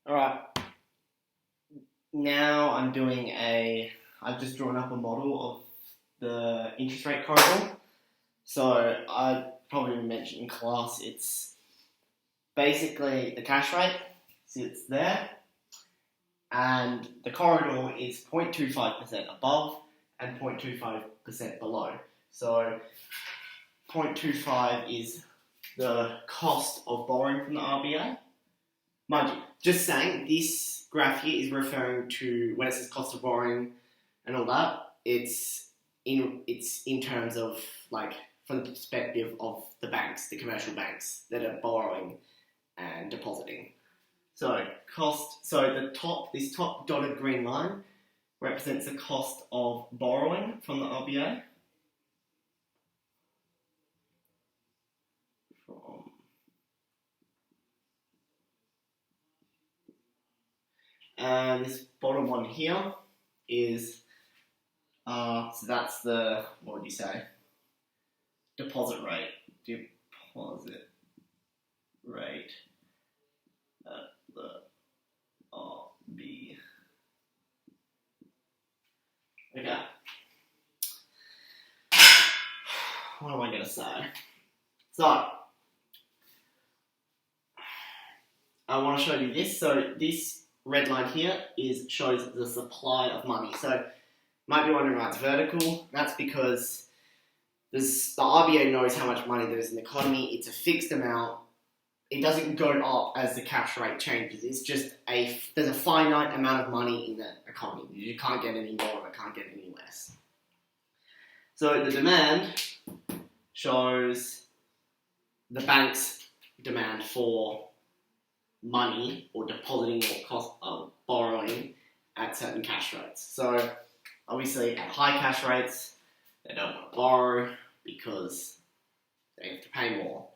Alright, now I've just drawn up a model of the interest rate corridor. So I probably mentioned in class, it's basically the cash rate sits there, and the corridor is 0.25% above and 0.25% below. So 0.25 is the cost of borrowing from the RBA. Mind you, just saying, this graph here is referring to when it says cost of borrowing and all that, it's in terms of, like, from the perspective of the banks, the commercial banks that are borrowing and depositing. So this top dotted green line represents the cost of borrowing from the RBA. And this bottom one here is, so that's the, what would you say? Deposit rate. Deposit rate at the RBA. Okay. What am I going to say? So, I want to show you this. So, this red line here shows the supply of money. So, might be wondering why it's vertical. That's because the RBA knows how much money there is in the economy. It's a fixed amount. It doesn't go up as the cash rate changes. It's just there's a finite amount of money in the economy. You can't get any more or can't get any less. So the demand shows the bank's demand for money or depositing or cost of borrowing at certain cash rates. So obviously at high cash rates, they don't want to borrow because they have to pay more.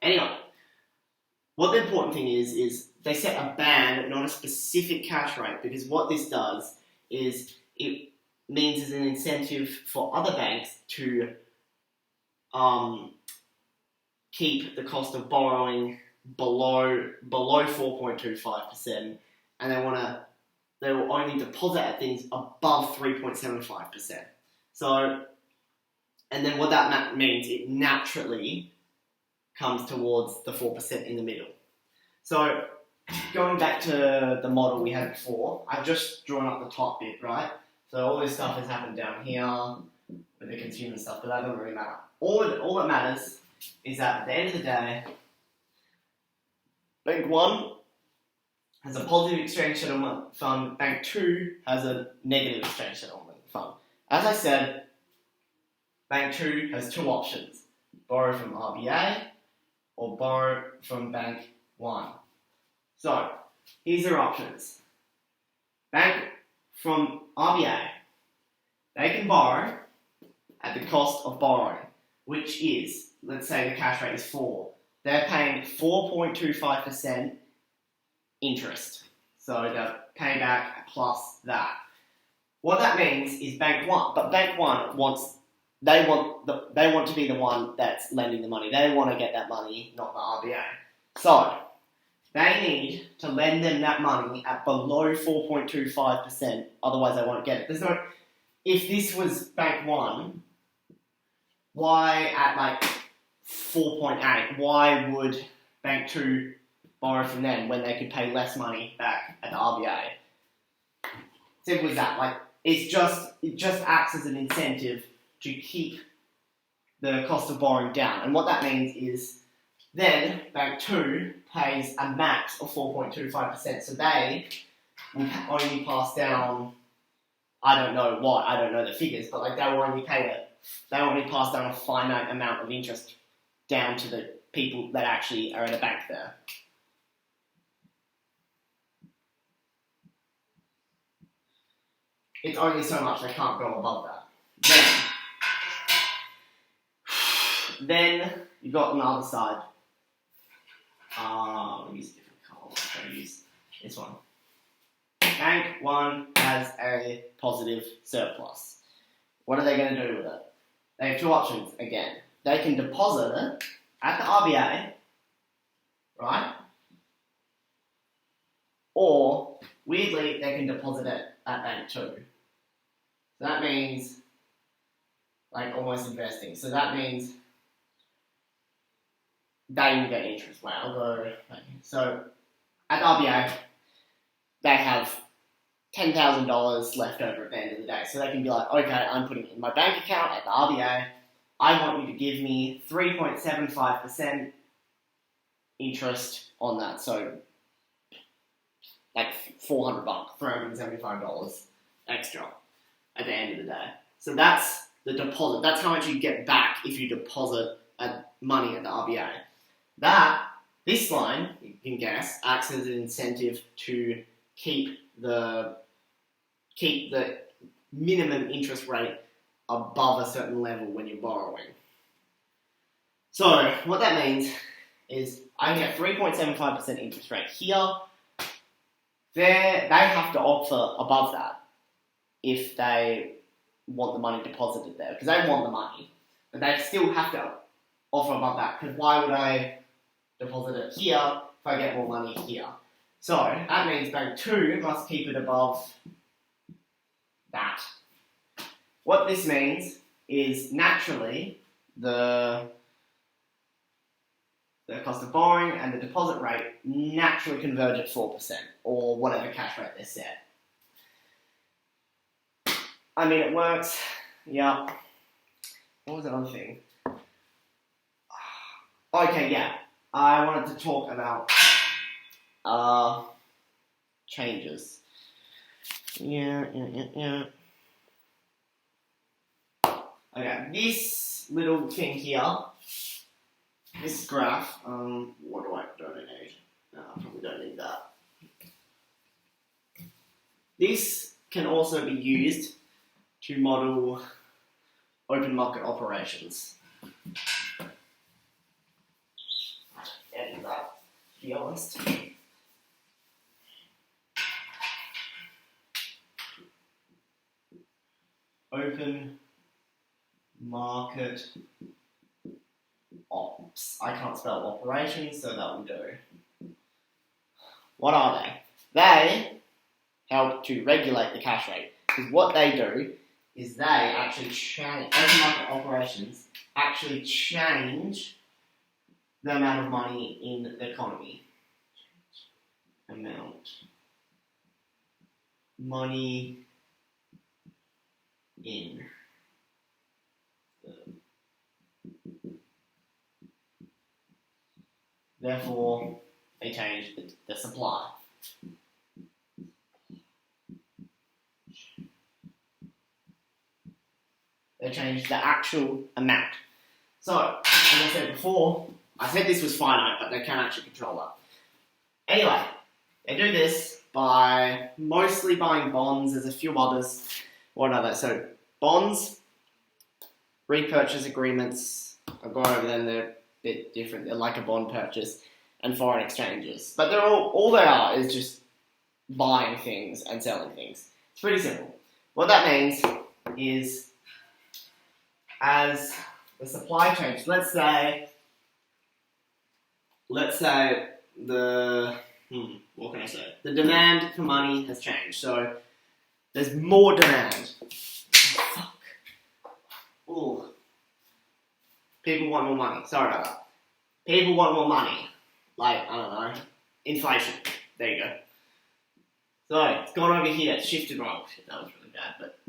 Anyway, what the important thing is they set a band, not a specific cash rate, because what this does is it means there's an incentive for other banks to keep the cost of borrowing below 4.25%, and they will only deposit at things above 3.75%. So, and then what that means, it naturally comes towards the 4% in the middle. So, going back to the model we had before, I've just drawn up the top bit, right? So all this stuff has happened down here with the consumer stuff, but that doesn't really matter. All that matters is that at the end of the day, Bank 1 has a positive exchange settlement fund, Bank 2 has a negative exchange settlement fund. As I said, Bank 2 has two options: borrow from RBA or borrow from Bank 1. So, here's their options. Bank from RBA, they can borrow at the cost of borrowing, which is, let's say the cash rate is 4. They're paying 4.25% interest. So they'll pay back plus that. What that means is Bank 1, but Bank 1 they want to be the one that's lending the money. They want to get that money, not the RBA. So they need to lend them that money at below 4.25%, otherwise they won't get it. If this was Bank 1, why at like 4.8, why would Bank 2 borrow from them when they could pay less money back at the RBA? Simple as that. Like, it just acts as an incentive to keep the cost of borrowing down. And what that means is then Bank 2 pays a max of 4.25%. So they will only pass down, I don't know what, I don't know the figures, but like they will only pass down a finite amount of interest down to the people that actually are at a bank there. It's only so much, they can't go above that. Then you've got on the other side. Let me use a different colour. I'm going to use this one. Bank 1 has a positive surplus. What are they going to do with it? They have two options again. They can deposit it at the RBA, right? or weirdly they can deposit it at bank 2. So that means like almost investing. So that means they will get interest. Wait, I'll go. So at RBA, they have $10,000 left over at the end of the day. So they can be like, okay, I'm putting it in my bank account at the RBA. I want you to give me 3.75% interest on that. So like $400, $375 extra at the end of the day. So that's the deposit. That's how much you get back if you deposit money at the RBA. This line, you can guess, acts as an incentive to keep the minimum interest rate above a certain level when you're borrowing. So what that means is I get 3.75% interest rate here. They have to offer above that if they want the money deposited there, because they want the money, but they still have to offer above that, because why would I deposit it here if I get more money here? So that means bank 2 must keep it above that. What this means is naturally the cost of borrowing and the deposit rate naturally converge at 4%, or whatever cash rate they set. I mean, it works. Yeah. What was the other thing? Okay, yeah. I wanted to talk about changes. Yeah. Okay, this little thing here, this graph, what do I don't need? No, I probably don't need that. This can also be used to model open market operations. Edit that, to be honest. Open market ops. I can't spell operations, so that will do. What are they? They help to regulate the cash rate. Because what they do is they actually change, open market operations actually change the amount of money in the economy. Money in. Therefore, they change the supply. They change the actual amount. So, as I said before, I said this was finite, but they can actually control that. Anyway, they do this by mostly buying bonds. There's a few others. What are they? So, bonds, repurchase agreements, I'll go over them, they're a bit different. They're like a bond purchase, and foreign exchanges. But they're all they are is just buying things and selling things. It's pretty simple. What that means is, as the supply changes, let's say the what can I say? The demand for money has changed. So there's more demand. Fuck. Ooh. People want more money. Sorry about that. People want more money. Like, I don't know, inflation. There you go. So it's gone over here. It's shifted right. Shit, that was really bad, but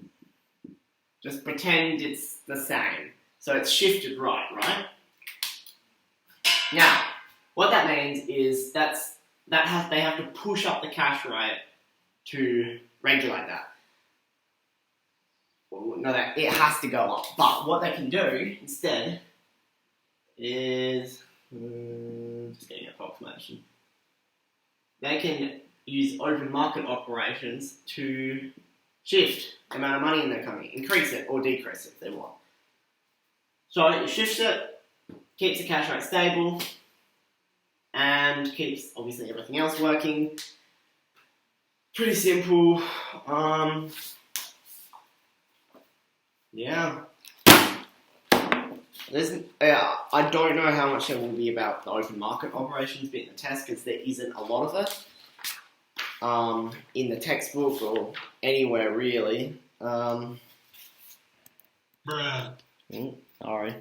just pretend it's the same. So it's shifted right? Now, what that means is they have to push up the cash rate to regulate that. Well, no, it has to go up. But what they can do instead is just getting an approximation. They can use open market operations to shift the amount of money in the economy, increase it or decrease it if they want. So it shifts it, keeps the cash rate stable, and keeps obviously everything else working. Pretty simple. Yeah. I don't know how much there will be about the open market operations bit in the test because there isn't a lot of it. in the textbook or anywhere really. Bruh. Sorry.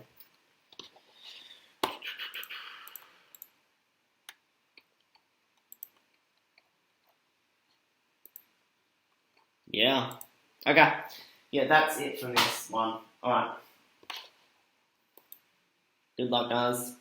Yeah. Okay. Yeah, that's it for this one. Alright. Good luck, guys.